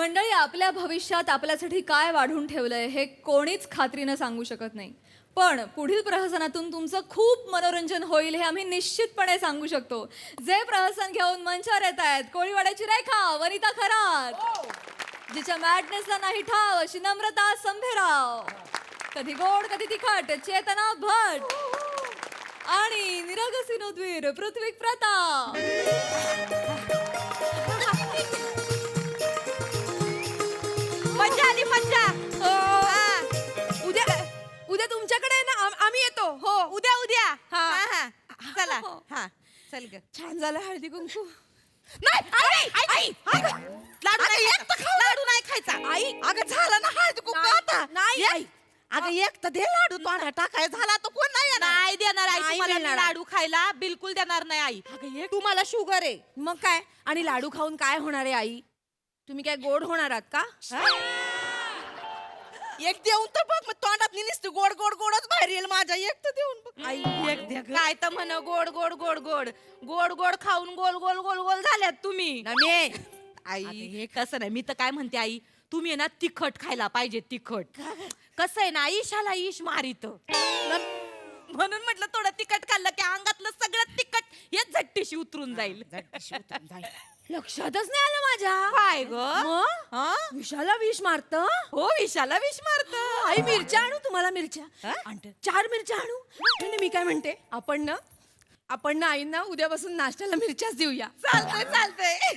मंडळी, आपल्या भविष्यात आपल्यासाठी काय वाढून ठेवलंय हे कोणीच खात्रीनं सांगू शकत नाही. पण पुढील प्रहसनातून तुमचं खूप मनोरंजन होईल हे आम्ही निश्चितपणे सांगू शकतो. जे प्रहसन घेऊन मंचावर येत आहेत, कोळीवाड्याची रेखा वनिता खरात, जिच्या मॅडनेसला नाही ठाव अशी नम्रता संभेराव, कधी गोड कधी तिखट चेतना भट आणि निरागसिनोद्वीर पृथ्वी प्रताप. मज्जा आली मज्जा. उद्या उद्या तुमच्याकडे ना आम्ही येतो. हो उद्या उद्या. हा चला. हा चल ग. छान झालं हळदी कुंकू. नाही आई लाडू नाही खायचा. आई अगं झाला ना हळदी कुंकू आता. नाही आई अगं एक तर दे लाडू तोंडात टाकाय झाला तर कोण नाही देणार आई तुम्हाला लाडू खायला बिलकुल देणार नाही आई. अगं तुम्हाला शुगर आहे मग काय आणि लाडू खाऊन काय होणार आहे आई? तुम्ही काय गोड होणार आहात का? एक देऊन तर बघ मग तोंडात निसते गोड गोड गोडच बाहेर येईल माझ्या. एक तर देऊन बघ आई एक द्या ग. काय तर म्हण गोड गोड गोड गोड गोड गोड खाऊन गोल गोल गोल गोल झाल्यात तुम्ही. आई कसं नाही मी तर काय म्हणते आई तुम्ही ना तिखट खायला पाहिजे. तिखट कसं आहे ना ईशाला ईश मारित म्हणून म्हटलं थोडं तिखट खाल्लं की अंगातलं सगळं तिखट हे झट्टीशी उतरून जाईल. लक्षातच नाही आलं माझ्या. काय ग मग? विषाला विष मारत. हो विशाला विष मारत. आई मिरच्या आणू तुम्हाला? मिरच्या आणते. 4 मिरच्या आणू. नाही, मी काय म्हणते आपण ना आईंना उद्यापासून नाश्त्याला मिरच्याच देऊया. चालतंय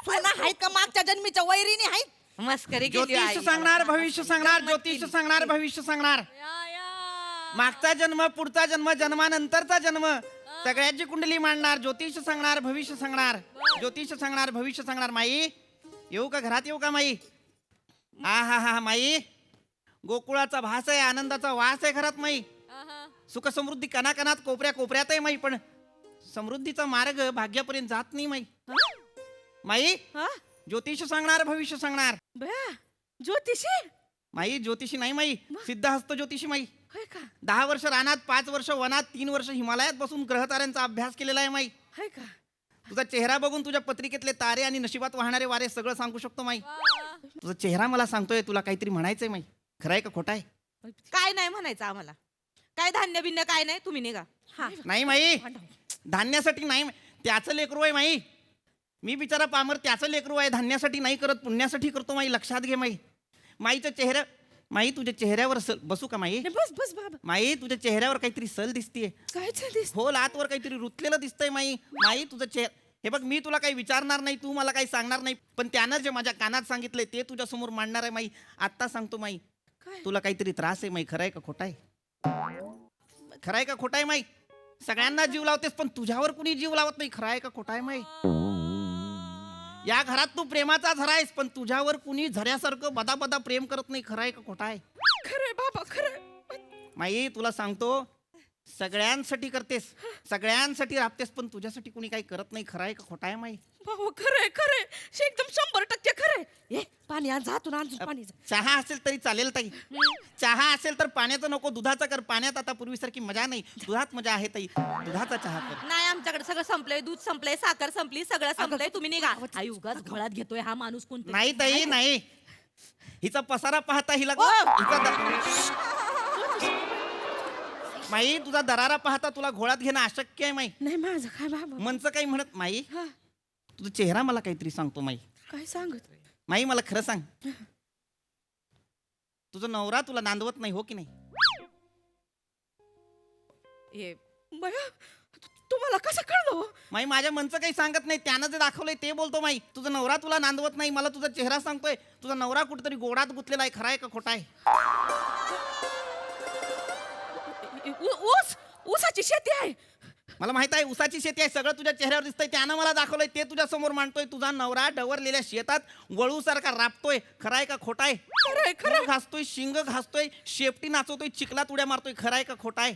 सोना हाय का मागच्या जन्मीच्या वैरीने हाय. मस्करी केली ज्योतिष सांगणार भविष्य सांगणार, ज्योतिष सांगणार भविष्य सांगणार. मागचा जन्म, पुढचा जन्म, जन्मानंतरचा जन्म सगळ्याची कुंडली मांडणार. ज्योतिष सांगणार भविष्य सांगणार, ज्योतिष सांगणार भविष्य सांगणार. माई येऊ का? घरात येऊ का माई? हा हा हा माई, गोकुळाचा भास आहे, आनंदाचा वास आहे घरात माई. सुख समृद्धी कणाकणात कोपऱ्या कोपऱ्यात आहे माई. पण समृद्धीचा मार्ग भाग्यापर्यंत जात नाही माई. माई ज्योतिष सांगणार भविष्य सांगणार. ज्योतिषी माई ज्योतिषी नाही माई, सिद्धहस्त ज्योतिषी माई. होय का? 10 वर्ष रानात, 5 वर्ष वनात, 3 वर्ष हिमालयात बसून ग्रहताऱ्यांचा अभ्यास केलेला आहे माई. होय का? तुझा चेहरा बघून तुझ्या पत्रिकेतले तारे आणि नशिबात वाहणारे वारे सगळं सांगू शकतो माई. तुझा चेहरा मला सांगतोय तुला काहीतरी म्हणायचंय माई. खरं आहे का खोटा आहे? काय नाही म्हणायचं आम्हाला. काय धान्य बिन्य काय नाही तुम्ही निघा. नाही माई, धान्यासाठी नाही. त्याचं लेकरू आहे माई. मी बिचारा पामर त्याचं लेकरू आहे. धान्यासाठी नाही करत, पुण्यासाठी करतो माई. लक्षात घे माई. माईच्या चेहऱ्या, माई तुझ्या चेहऱ्यावर बसू का माई? बस बाबा. माई तुझ्या चेहऱ्यावर काहीतरी सल दिसतीये. काय दिस? हो लातवर काहीतरी रुतलेलं दिसतंय माई. माई तुझं चेहरा हे बघ, मी तुला काही विचारणार नाही, तू मला काही सांगणार नाही. पण त्यानं जे माझ्या कानात सांगितलंय ते तुझ्या समोर मांडणार आहे माई. आत्ता सांगतो माई, तुला काहीतरी त्रास आहे माई. खरं आहे का खोटा आहे? खरं आहे का खोटा आहे माई? सगळ्यांना जीव लावतेस पण तुझ्यावर कुणी जीव लावत नाही. खरं आहे का खोटा आहे माई? या घरात तू प्रेमाचा झरा आहेस पण तुझ्यावर कुणी झऱ्यासारखं बदा बदा प्रेम करत नाही. खरं आहे का खोटा आहे? खरंय बाबा खरंय. माई तुला सांगतो, सगळ्यांसाठी करतेस, सगळ्यांसाठी राबतेस पण तुझ्यासाठी कुणी काही करत नाही. खरं आहे का खोटा आहे माई? बाबा खरंय खरंय. एकदम 100% खरंय. ए पाणी आण, जा तू आण पाणी. चहा असेल तरी चालेल ताई. चहा असेल तर पाण्याचं नको, दुधाचा कर. पाण्यात आता पूर्वीसारखी मजा नाही, दुधात मजा आहे ताई. दुधाचा चहा कर. नाही आमच्याकडे सगळं संपलंय. दूध संपलंय, साखर संपली, सगळं संपलंय. तुम्ही निघा. आई उगाच घोळात घेतोय हा माणूस. कोणता नाही ताई नाही. हिचा पसारा पाहता हिला माई तुझा दरारा पाहता तुला घोळात घेणं अशक्य आहे माई. नाही माझं काय बाबा. मनचं काही म्हणत माई. तुझा चेहरा मला काहीतरी सांगतो माई. काय सांगत? माई मला खरं सांग, तुझा नवरा तुला नांदवत नाही हो की नाही? बया तुम्हाला कसं कळलं? माई माझ्या मनचं काही सांगत नाही, त्यानं जे दाखवलंय ते बोलतो माई. तुझा नवरा तुला नांदवत नाही, मला तुझा चेहरा सांगतोय. तुझा नवरा कुठेतरी गोडात गुंतलेला आहे. खरं आहे का खोटा आहे? ऊसाची शेती आहे. मला माहित आहे ऊसाची शेती आहे. सगळं तुझ्या चेहऱ्यावर दिसतंय, त्यानं मला दाखवलंय ते तुझ्या समोर मांडतोय. तुझा नवरा डवरलेल्या शेतात वळूसारखा राबतोय. खरं आहे का खोटा आहे? खरं घासतोय, शिंग घासतोय, शेपटी नाचवतोय, चिखलात उड्या मारतोय. खरं आहे का खोटा आहे?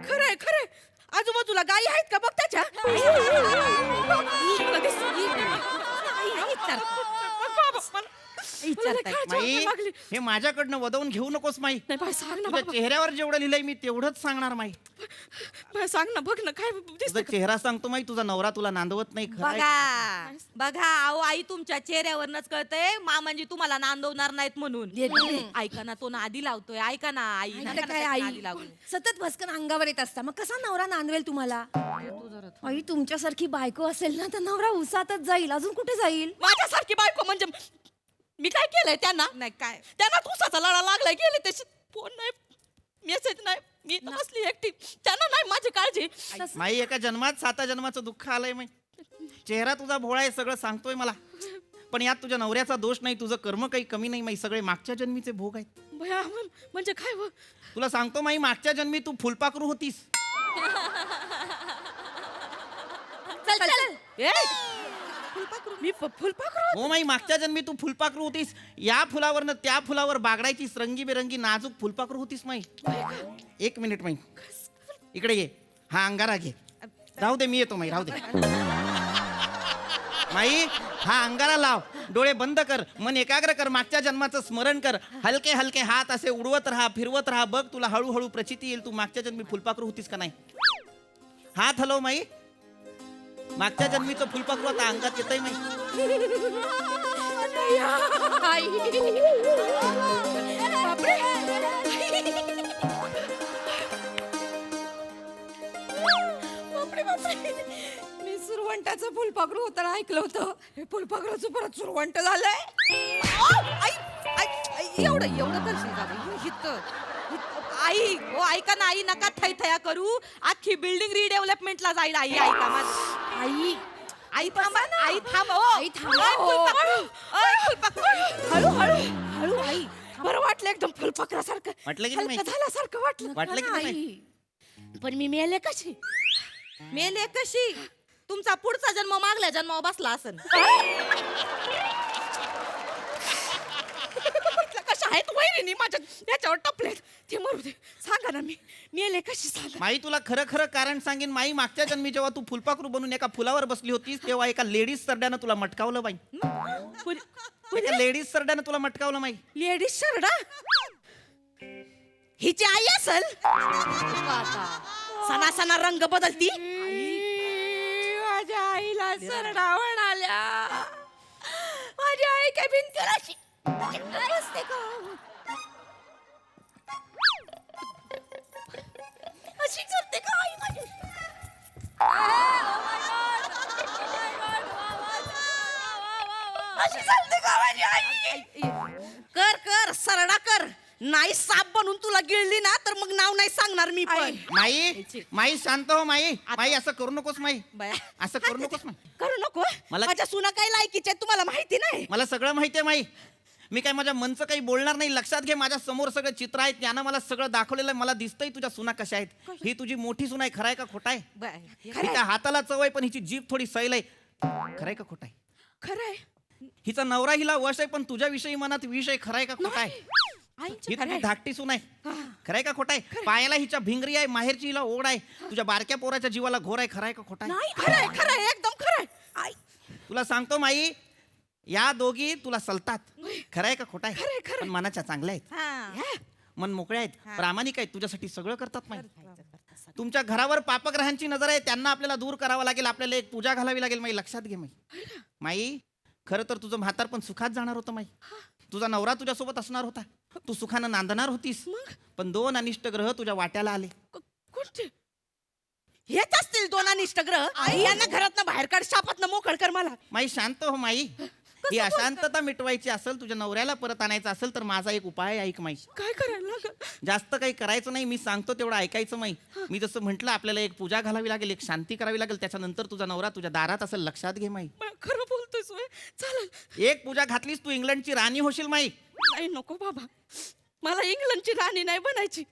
खरंय खरंय. आजूबाजूला गायी आहेत का बघ त्याच्या? विचारताय. माई हे माझ्याकडनं वदवून घेऊ नकोस माई. नाही बाय सांग ना तुझ्या बाबा. चेहऱ्यावर जेवढं लिहिलंय मी तेवढंच सांगणार माई. बाय सांग ना बघ ना काय दिसतं तुझा का? चेहरा सांगतो माई, तुझा नवरा तुला नांदवत नाही. खरं आहे. बघा बघा अहो आई तुमच्या चेहऱ्यावरनच कळतंय मामांजी तुम्हाला नांदवणार नाहीत म्हणून. ऐका ना तो नादी लावतोय. ऐका ना आई ऐका नका ना काय त्याच्या आई नादी लागू. सतत भस्कन अंगावर येत असता, मग कसा नवरा नांदवेल तुम्हाला? आई तुमच्यासारखी बायको असेल ना तर नवरा उसातच जाईल, अजून कुठे जाईल? माझ्यासारखी बायको म्हणजे मी काय केलंय त्यांना? नाही काय त्यांना तुसाचा लढा लागलाय, गेले त्याचे फोन नाही मेसेज नाही, मी इथं बसली एकटी, त्यांना नाही माझी काळजी. माई एका जन्मात 7 जन्माचं दुःख आलंय माई. चेहरा तुझा भोळा आहे सगळं सांगतोय मला, पण यात तुझ्या नवऱ्याचा दोष नाही, तुझं कर्म काही कमी नाही माई, सगळे मागच्या जन्मीचे भोग आहेत. भया म्हणजे काय व? तुला सांगतो माई, मागच्या जन्मी तू फुलपाखरू होतीस. चल चल ए, मी फुलपाखरू. हो माई, मागच्या जन्मी तू फुलपाखरू होतीस. या फुलावरनं त्या फुलावर बागडायची रंगीबेरंगी नाजूक फुलपाखरू होतीस माई. 1 मिनिट माई, इकडे ये. हा अंगारा घे. राहू दे, मी येतो माई, राहू दे. माई हा अंगारा लाव, डोळे बंद कर, मन एकाग्र कर, मागच्या जन्माचं स्मरण कर, हलके हलके हात असे उडवत राहा, फिरवत राहा. बघ तुला हळूहळू प्रचिती येईल, तू मागच्या जन्मी फुलपाखरू होतीस का नाही. हात हलव माई. मागच्या जन्मीचं फुलपाखरू आता अंगात येतंय माई. मी सुरवंटाचं फुलपाखरू होताना ऐकलं होतं, हे फुलपाखरूचं परत सुरवंट झालंय. एवढं एवढं करशील का बाई? हिथं. आई हो ऐका ना आई, नका थैथया करू, अख्खी बिल्डिंग रिडेव्हलपमेंटला जाईल. आई ऐका माझं. आई आई थांबा आई थांबा. आई थांबा, हो. हळू हळू हळू आई, बरं वाटलं एकदम फुलपाखरासारखं, वाटलं की नाही हलकं झाल्यासारखं वाटलं. वाटलं की नाही माई? पण मी मेले कशी? मेले कशी? तुमचा पुढचा जन्म मागल्या जन्मावर बसला असन. कशा आहेत वैरिणी माझ्या याच्यावर टपलेत, ते मरू दे. सांगा ना मी मेले कशी सांगा. माई तुला खरं खरं कारण सांगेन माई. मागच्या जन्मी जेव्हा तू फुलपाखरू बनून एका फुलावर बसली होतीस तेव्हा एका लेडीज सरड्यानं तुला मटकावलं बाई. एका लेडीज सरड्यानं तुला मटकावलं माई. लेडीज शरडा हिची आई असल. सणा सणा रंग बदलती. माझ्या आईला सरडा म्हणाल्या. माझी आई काय भिंतीला असते का? अशी करते का आई माझी? अशी चालते का माझी आई? कर कर सरडा कर. नाही साप बनून तुला गिळली ना तर मग नाव नाही सांगणार मी पण. माई माई शांत हो माई. माई असं करू नकोस माई, बया. असं करू नकोस माई. करू नको. मला- माझ्या सुना काय लायकीच्या आहेत तुम्हाला माहिती नाही. मला सगळं माहितीये माई. मी काय माझ्या मनचं काही बोलणार नाही. लक्षात घे, माझ्या समोर सगळं चित्र आहे, त्यानं मला सगळं दाखवलेलं आहे. मला दिसतंय तुझ्या सुना कशा आहेत. ही तुझी मोठी सुना आहे, खरं आहे का खोटा आहे? हिच्या हाताला चव आहे पण हिची जीभ थोडी सैल आहे, खरं आहे का खोटा आहे? खरंय. हिचा नवरा हिला वश आहे पण तुझ्याविषयी मनात विष आहे, खरं आहे का खोटा आहे? ही तुझी धाकटी सून आहे, खरं आहे का खोटा आहे? पायाला हिच्या भिंगरी आहे, माहेरची हिला ओढ आहे, तुझ्या बारक्या पोराच्या जीवाला घोर आहे, खरं आहे का खोटा आहे? नाही खरंय खरंय एकदम खरंय. आई तुला सांगतो माई, या दोघी तुला सलतात, खरं आहे का खोटा आहे? खरंय, खरंय. पण मनाच्या चांगल्या आहेत, मन मोकळे आहेत, प्रामाणिक आहेत, तुझ्यासाठी सगळं करतात माई. तुमच्या घरावर पापग्रहांची नजर आहे, त्यांना आपल्याला दूर करावं लागेल, आपल्याला एक पूजा घालावी लागेल माई. लक्षात घे माई. माई खरं तर तुझं म्हातार पण सुखात जाणार होतं माई. तुझा नवरा तुझ्यासोबत असणार होता, तू सुखानं नांदणार होतीस, पण 2 अनिष्ट ग्रह तुझ्या वाट्याला आले. कोणते? येत असतील 2 अनिष्ट ग्रह. यांना घरातनं बाहेर काढ, शापातनं मोकळ कर मला. माई शांत हो माई. ही अशांतता मिटवायची असेल, तुझ्या नवऱ्याला परत आणायचं असेल तर माझा एक उपाय ऐक माई. काय करायला लागल? जास्त काही करायचं नाही, मी सांगतो तेवढं ऐकायचं माई. मी जसं म्हटलं आपल्याला एक पूजा घालावी लागेल, एक शांती करावी लागेल, त्याच्यानंतर तुझा नवरा तुझ्या दारात असेल. लक्षात घे माई. खरं बोलतोयस होय? चालेल. एक पूजा घातलीस तू इंग्लंडची राणी होशील माई. नाही नको बाबा, मला इंग्लंडची राणी नाही बनायची.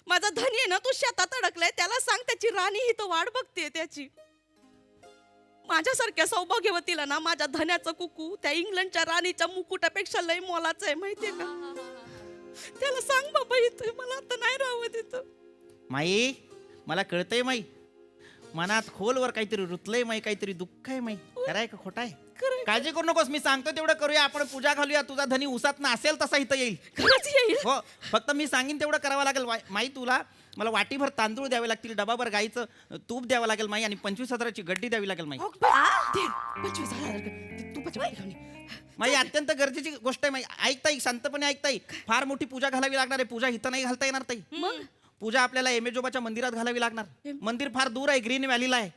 माझा धनी आहे ना, तो शेतात अडकलाय, त्याला सांग त्याची राणी ही तर वाट बघते त्याची. माझ्यासारख्या सौभाग्यवतीला ना माझ्या धन्याचं कुकू त्या इंग्लंडच्या राणीच्या मुकुटापेक्षा लय मोलाचं आहे, माहितीये का? त्याला सांग बाबा, इथं मला आता नाही राहावं तिथं. माई मला कळतंय माई, मनात खोलवर काहीतरी रुतलंय माई, काहीतरी दुःख आहे माई. खरं आहे का खोटा आहे? खरंय काळजी करू नकोस, मी सांगतो तेवढं करूया. आपण पूजा घालूया. तुझा धनी उसात ना असेल तसा इथं येईल. खरंच येईल. हो, फक्त मी सांगीन तेवढं करावं लागेल. माई तुला मला वाटीभर तांदूळ द्यावे लागतील, डबाभर गाईचं तूप द्यावं लागेल माई, आणि 25,000ची गड्डी द्यावी लागेल माई. हो, दे, 25,000 ते तुपाची वाटी घेऊन ये. माई अत्यंत गरजेची गोष्ट आहे माई. ऐकताई, शांतपणे ऐकताई. फार मोठी पूजा घालावी लागणार आहे. पूजा इथं नाही घालता येणार ताई. मग पूजा आपल्याला एमेजोबाच्या मंदिरात घालावी लागणार. मंदिर फार दूर आहे, ग्रीन व्हॅलीला आहे.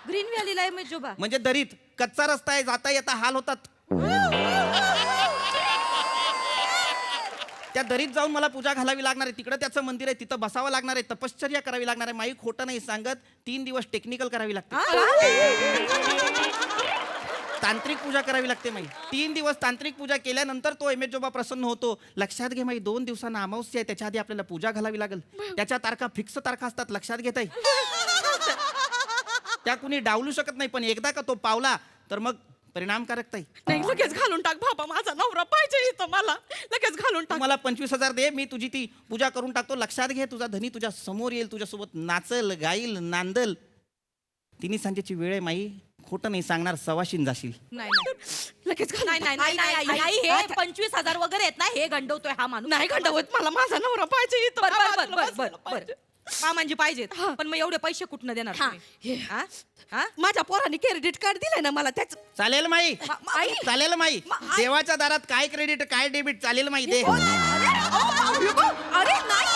ग्रीन व्हॅलीला आहे मेजोबा. म्हणजे दरीत कच्चा रस्ता आहे, जाता येता हाल होतात. त्या दरीत जाऊन मला पूजा घालावी लागणार आहे. तिकडे त्याचं मंदिर आहे, तिथं बसावं लागणार आहे, तपश्चर्या करावी लागणार आहे. माई खोटं नाही सांगत, 3 दिवस टेक्निकल करावी लागते. तांत्रिक पूजा करावी लागते माई. 3 दिवस तांत्रिक पूजा केल्यानंतर तो एमेजोबा प्रसन्न होतो. लक्षात घे माई, 2 दिवसांना अमावस्या आहे, त्याच्या आधी आपल्याला पूजा घालावी लागेल. त्याच्या तारखा फिक्स तारखा असतात, लक्षात घेताय. त्या कुणी डावलू शकत नाही, पण एकदा का तो पावला तर मग परिणामकारक ताई. नाही, लगेच घालून टाक बाबा, माझा नवरा पाहिजे इथं मला. लगेच घालून टाक. मला 25,000 दे, मी तुझी ती पूजा करून टाकतो. लक्षात घे, तुझा धनी तुझ्या समोर येईल, तुझ्यासोबत नाचल, गाईल, नांदल. 3 सांजेची वेळ आहे माई, खोटं नाही सांगणार, सवाशीन जाशील. नाही लगेच घालून नाही टाक. नाही नाही नाही, नाही, हे 25,000 वगैरे आहेत ना, हे गंडवतोय हा माणूस. नाही गंडावत, मला माझा नवरा पाहिजे इथं. बर बर बर बाजूला बर बर बसायला बर पाहिजे. मामांजी पाहिजेत, हा. पण मग एवढे पैसे कुठनं देणार हा. तुम्ही? हे. हा? हा? माझ्या पोराने क्रेडिट कार्ड दिलंय ना मला, त्याच चालेल माई, आई. चालेल माई. देवाच्या दारात काय क्रेडिट काय डेबिट चालेल माई, दे. अरे नाही,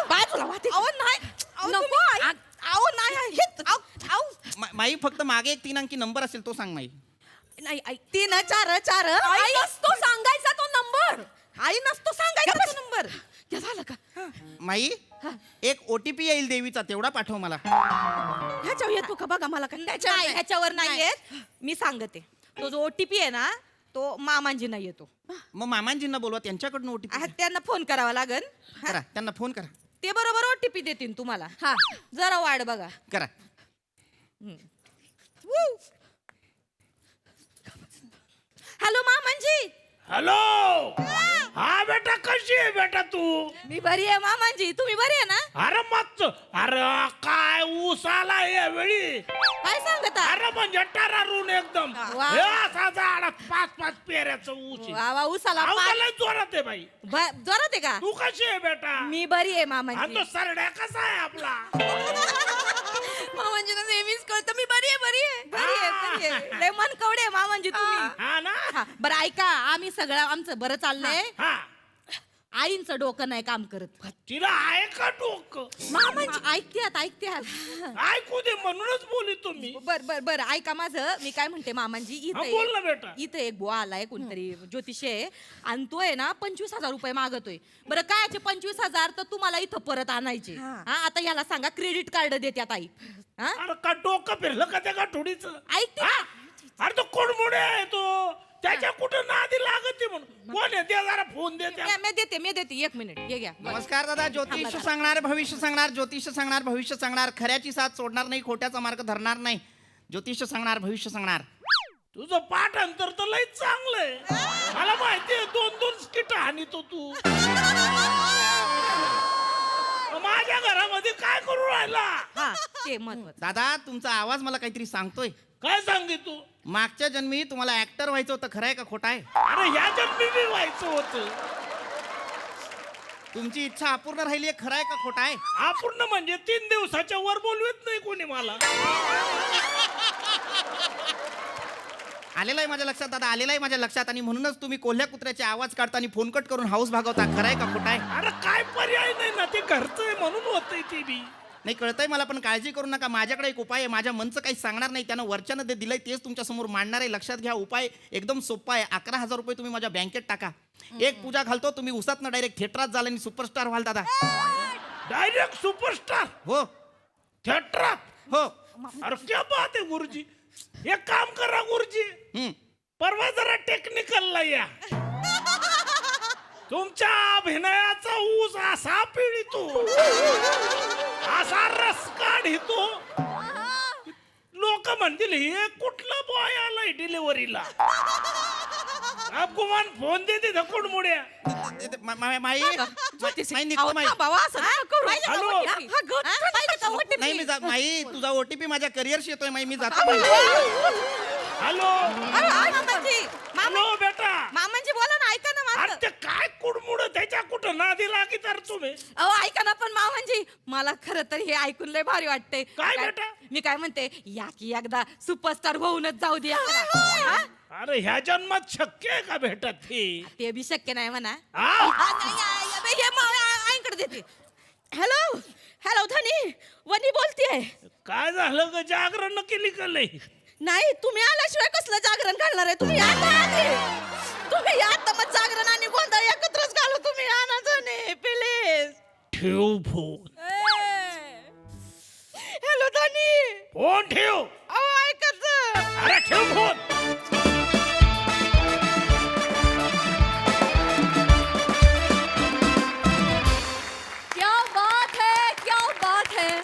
बाजूला वाटे. नको आई. अहो नाही, हेच. माई फक्त मागे एक 3 अंकी नंबर असेल तो सांग माई. नाही आई, 3 4 4. आई नसतो सांगायचा तो नंबर. आई नसतो सांगायचा तो नंबर. हे झालं का? माई एक OTP येईल देवीचा, तेवढा पाठव मला. ह्याच्यावर येतो का बघा मला काय? नाही ह्याच्यावर नाही येत, मी सांगते. तो जो OTP आहे ना, तो मामांजींना येतो. मग मामांजींना बोलवा, त्यांच्याकडून OTP त्यांना फोन करावा लागेल. करा, त्यांना फोन करा. ते बरोबर OTP देतील तुम्हाला. हा. जरा वाढ बघा. करा. हॅलो मामांजी. हॅलो. हा बेटा, कशी आहे बेटा तू? मी बरी आहे मामांजी, तुम्ही बरी आहे ना? अरे मस्त. अरे काय ऊस आला यावेळी. काय सांगता? अरे म्हणजे टरारून एकदम. वा. हे असा झाडात 5-5 पेऱ्याचं ऊस आहे. वा वा, उसाला अहो, पाय- त्याला जोरात आहे बाई. जोरात आहे का? तू कशी आहे बेटा? मी बरी आहे आणि मामांजी. तो सरड्या कसा आहे आपला? मामांजी नेहमीच कळतं मी बरी आहे बरी आहे बरी आहे बरी आहे. लय मन कवडे आहे मामांजी तुम्ही. हा ना. हा, बरं ऐका, आम्ही सगळं आमचं बरं चाललंय. हा, आईंचं डोकं नाही काम करत. तिला आहे का डोकं? ऐकत्यात ऐकत्यात. ऐकू दे म्हणूनच बोली तुम्ही. बर बर बर ऐका माझं, मी काय म्हणते मामांजी, हा, बोल ना बेटा. इथं एक बुवा आलाय, कोणतरी ज्योतिषी आहे, आणि तो आहे ना 25,000 रुपये मागतोय. बरं काय 25,000 तर तुम्हाला इथं परत आणायचे. हा, आता याला सांगा क्रेडिट कार्ड देत्यात आई. हा, अरे का डोकं फिरलं का त्या गाठोडीचं? ऐकते हा? का? अरे तो कोडमुडे आहे तो. त्याच्या कुठं नादी लागत म्हणून. कोण आहे ते? जरा फोन दे त्या. मी देते 1 मिनिट, हे घ्या. नमस्कार दादा. ज्योतिष सांगणार, भविष्य सांगणार, ज्योतिष सांगणार, भविष्य सांगणार. खऱ्याची साथ सोडणार नाही, खोट्याचा मार्ग धरणार नाही. ज्योतिष सांगणार, भविष्य सांगणार. तुझं पाठांतर तर लय चांगलंय. मला माहितीये 2-2 स्किट हानीतो तू. माझ्या घरामध्ये काय करू राहिला? हा, ते महत्वाचं. दादा, तुमचा आवाज मला काहीतरी सांगतोय. काय सांगे तू? मागच्या जन्मी तुम्हाला ऍक्टर व्हायचं होतं, खरं आहे का खोटं आहे? अरे ह्या जन्मी मी व्हायचं होतं. तुमची इच्छा अपूर्ण राहिली आहे, खरं आहे का खोटं आहे? अपूर्ण म्हणजे 3 दिवसाच्या वर बोलवत नाही कोणी मला. आलेलं आहे माझ्या लक्षात दादा, आलेलं आहे माझ्या लक्षात. आणि म्हणूनच तुम्ही कोल्ह्या कुत्र्याचे आवाज काढता आणि फोन कट करून हाऊस भागवता, खरं आहे का खोटं आहे? अरे काय पर्याय नाही ना, ते घरचं आहे म्हणून होतंय ते बी. नाही, कळतंय मला, पण काळजी करू नका. माझ्याकडे एक उपाय आहे. माझ्या मनचं काही सांगणार नाही, त्यानं वरच्यानं जे दिलंय तेच तुमच्या समोर मांडणार आहे. लक्षात घ्या, उपाय एकदम सोपा आहे. 11,000 रुपये तुम्ही माझ्या बँकेत टाका. एक पूजा घालतो, तुम्ही उसातनं डायरेक्ट थिएटरात जाल आणि सुपरस्टार व्हाल दादा. डायरेक्ट सुपरस्टार हो थिएटरात. हो. अरे क्या बात आहे गुरुजी. एक काम करा गुरुजी, हम्म. परवा जरा टेक्निकलला या. तुमच्या अभिनयाचा ऊस असा पिळितो, असा रस काढितो, लोक म्हणतील हे कुठलं बॉय आलाय डिलिव्हरीला. गुमान फोन देते धकोडमुड्या. माई माई निघतो अहो, माई. थांबा, असं नका करू. पाहिलं का हॅलो. OTP? हा, पाहिलं का OTP? नाही, माई तुझा OTP माझ्या करिअरशी येतोय माई, मी जातो माई. हॅलो मामांजी हॅलो बेटा मामांजी बोला ना, ऐका ना अरे माझं. ते काय कुडमुड त्याच्या कुठं नादी लागी तर तुम्ही अहो ऐका ना पण मामांजी, मला खरं तर हे ऐकून लय भारी वाटते. काय बेटा? मी काय म्हणते, या की एकदा सुपरस्टार होऊनच जाऊ द्या. हा? अरे ह्या जन्मात शक्य आहे का भेटत ती ते बी शक्य नाही म्हणा. हा? आईकडे देते. हॅलो हॅलो धनी, वनी बोलतीये. काय झालं ग जागरण केली का लई नाही तुम्ही आल्याशिवाय कसलं जागरण घालणार आहे? तुम्ही आता आधी. तुम्ही आता मग जागरण आणि गोंधळ एकत्रच घालू. तुम्ही आणा धनी प्लीज. ठेव फोन हॅलो धनी. फोन ठेव अहो ऐकत. अरे ठेव फोन क्या बात है, क्या बात है.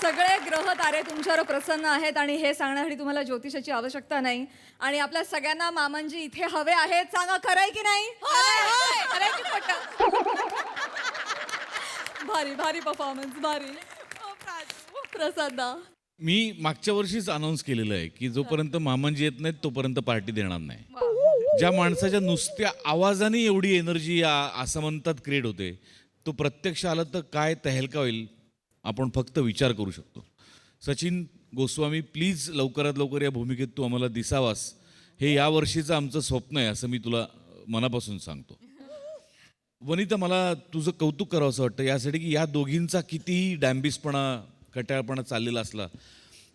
सगळे ग्रह तारे तुमच्यावर प्रसन्न आहेत आणि हे सांगण्यासाठी तुम्हाला ज्योतिषाची आवश्यकता नाही. आणि आपल्या सगळ्यांना मामांजी इथे हवे आहेत. सांगा खरंय की नाही? भारी भारी परफॉर्मन्स भारी. प्रसादा मी मागच्या वर्षीच अनाऊन्स केलेलं आहे की जोपर्यंत मामांजी येत नाहीत तोपर्यंत पार्टी देणार नाही. ज्या माणसाच्या नुसत्या आवाजाने एवढी एनर्जी या आसमंतात क्रिएट होते, तो प्रत्यक्ष आला तर काय तहेलका होईल आपण फक्त विचार करू शकतो. सचिन गोस्वामी, प्लीज लवकरात लवकर या भूमिकेत तू आम्हाला दिसावास, हे या वर्षीचं आमचं स्वप्न आहे असं मी तुला मनापासून सांगतो. वनिता, मला तुझं कौतुक करावं असं वाटतं यासाठी की या दोघींचा कितीही डॅम्बिसपणा कटाळपणा चाललेला असला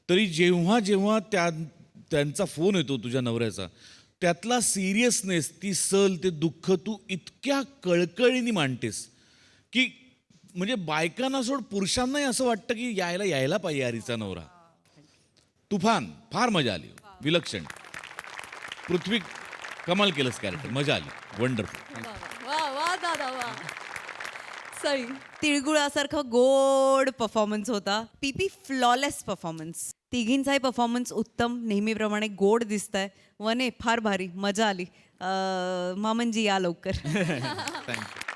तरी जेव्हा जेव्हा त्यांचा फोन येतो तुझ्या नवऱ्याचा, त्यातला सिरियसनेस, ती सल, ते दुःख तू इतक्या कळकळीने मांडतेस की म्हणजे बायकांना सोड पुरुषांनाही असं वाटतं की यायला पाहिजे यारीचा नवरा. तुफान, फार मजा आली, विलक्षण. पृथ्वी, कमाल केलंस कॅरेक्टर, मजा आली, वंडरफुल. वा वा दादा वा. सई तिळगुळासारखं गोड परफॉर्मन्स होता. पीपी फ्लॉलेस परफॉर्मन्स. तिघींचाही परफॉर्मन्स उत्तम, नेहमीप्रमाणे गोड दिसतंय. वने फार भारी, मजा आली. मामनजी या लवकर. थँक्यू.